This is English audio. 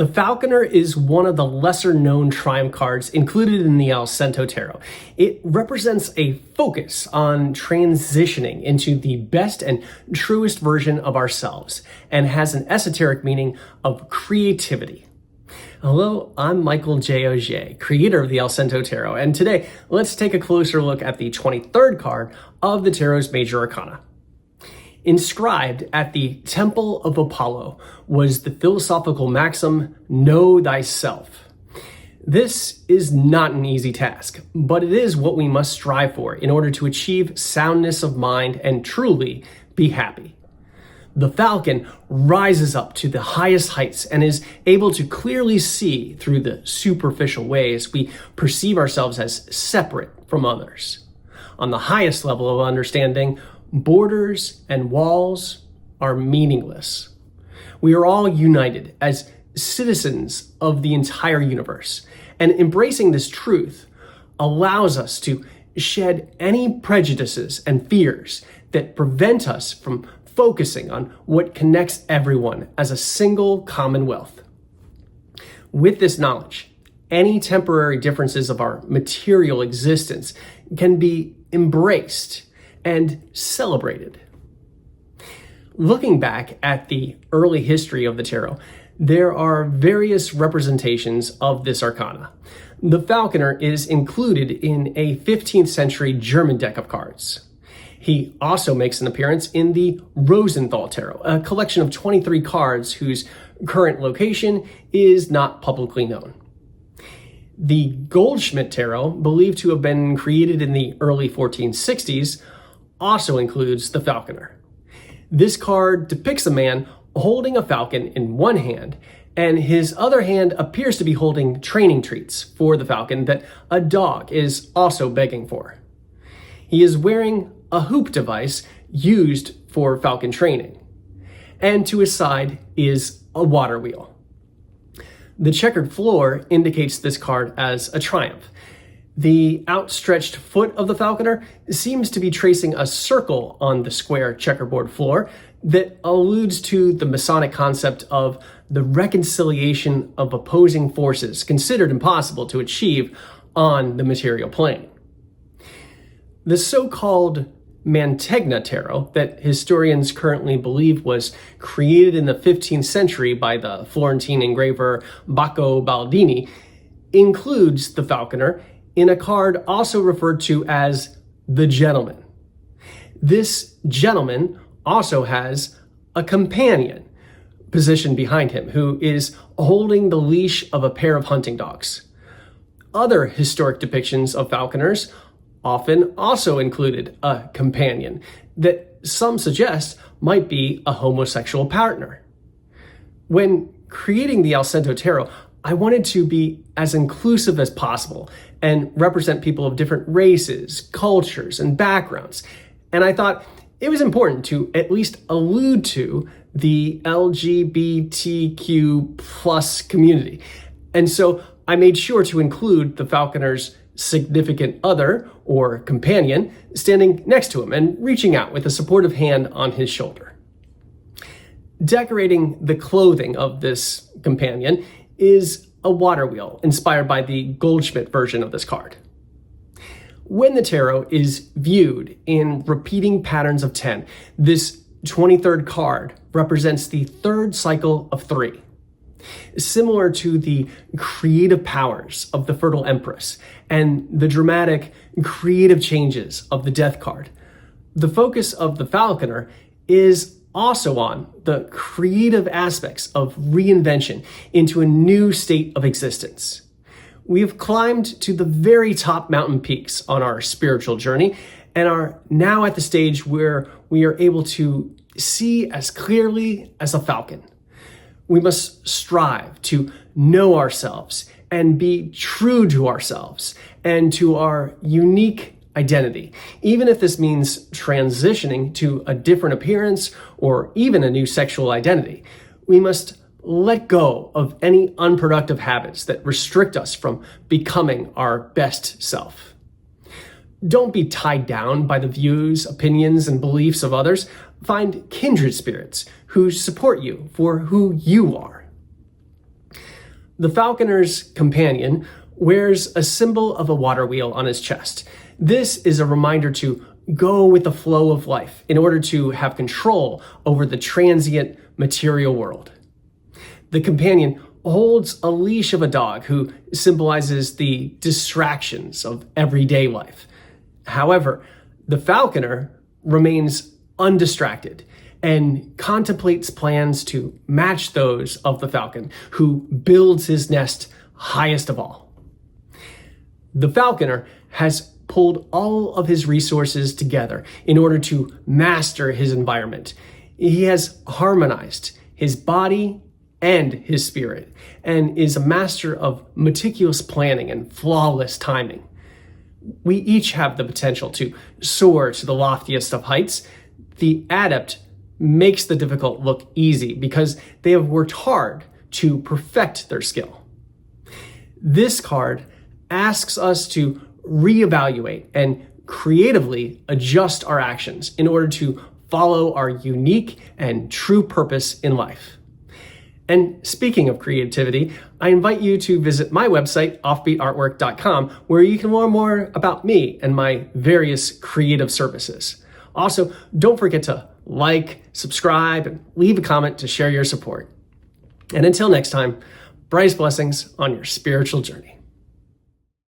The Falconer is one of the lesser-known triumph cards included in the Allcento Tarot. It represents a focus on transitioning into the best and truest version of ourselves and has an esoteric meaning of creativity. Hello, I'm Michael J. Auger, creator of the Allcento Tarot, and today let's take a closer look at the 23rd card of the Tarot's Major Arcana. Inscribed at the Temple of Apollo was the philosophical maxim, know thyself. This is not an easy task, but it is what we must strive for in order to achieve soundness of mind and truly be happy. The falcon rises up to the highest heights and is able to clearly see through the superficial ways we perceive ourselves as separate from others. On the highest level of understanding, borders and walls are meaningless. We are all united as citizens of the entire universe, and embracing this truth allows us to shed any prejudices and fears that prevent us from focusing on what connects everyone as a single commonwealth. With this knowledge, any temporary differences of our material existence can be embraced and celebrated. Looking back at the early history of the tarot, there are various representations of this arcana. The Falconer is included in a 15th century German deck of cards. He also makes an appearance in the Rosenthal Tarot, a collection of 23 cards whose current location is not publicly known. The Goldschmidt Tarot, believed to have been created in the early 1460s, also includes the Falconer. This card depicts a man holding a falcon in one hand, and his other hand appears to be holding training treats for the falcon that a dog is also begging for. He is wearing a hoop device used for falcon training, and to his side is a water wheel. The checkered floor indicates this card as a triumph. The outstretched foot of the falconer seems to be tracing a circle on the square checkerboard floor that alludes to the Masonic concept of the reconciliation of opposing forces considered impossible to achieve on the material plane. The so-called Mantegna tarot that historians currently believe was created in the 15th century by the Florentine engraver Bacco Baldini includes the falconer in a card also referred to as the gentleman. This gentleman also has a companion positioned behind him who is holding the leash of a pair of hunting dogs. Other historic depictions of falconers often also included a companion that some suggest might be a homosexual partner. When creating the Allcento Tarot, I wanted to be as inclusive as possible and represent people of different races, cultures, and backgrounds. And I thought it was important to at least allude to the LGBTQ plus community. And so I made sure to include the falconer's significant other or companion standing next to him and reaching out with a supportive hand on his shoulder. Decorating the clothing of this companion is a water wheel inspired by the Goldschmidt version of this card. When the tarot is viewed in repeating patterns of 10, this 23rd card represents the third cycle of 3. Similar to the creative powers of the Fertile Empress and the dramatic creative changes of the Death card, the focus of the Falconer is also on the creative aspects of reinvention into a new state of existence. We have climbed to the very top mountain peaks on our spiritual journey and are now at the stage where we are able to see as clearly as a falcon. We must strive to know ourselves and be true to ourselves and to our unique identity, even if this means transitioning to a different appearance or even a new sexual identity. We must let go of any unproductive habits that restrict us from becoming our best self. Don't be tied down by the views, opinions, and beliefs of others. Find kindred spirits who support you for who you are. The falconer's companion wears a symbol of a water wheel on his chest. This is a reminder to go with the flow of life in order to have control over the transient material world. The companion holds a leash of a dog who symbolizes the distractions of everyday life. However, the falconer remains undistracted and contemplates plans to match those of the falcon, who builds his nest highest of all. The falconer has pulled all of his resources together in order to master his environment. He has harmonized his body and his spirit, and is a master of meticulous planning and flawless timing. We each have the potential to soar to the loftiest of heights. The adept makes the difficult look easy because they have worked hard to perfect their skill. This card asks us to reevaluate and creatively adjust our actions in order to follow our unique and true purpose in life. And speaking of creativity, I invite you to visit my website, offbeatartwork.com, where you can learn more about me and my various creative services. Also, don't forget to like, subscribe, and leave a comment to share your support. And until next time, brightest blessings on your spiritual journey.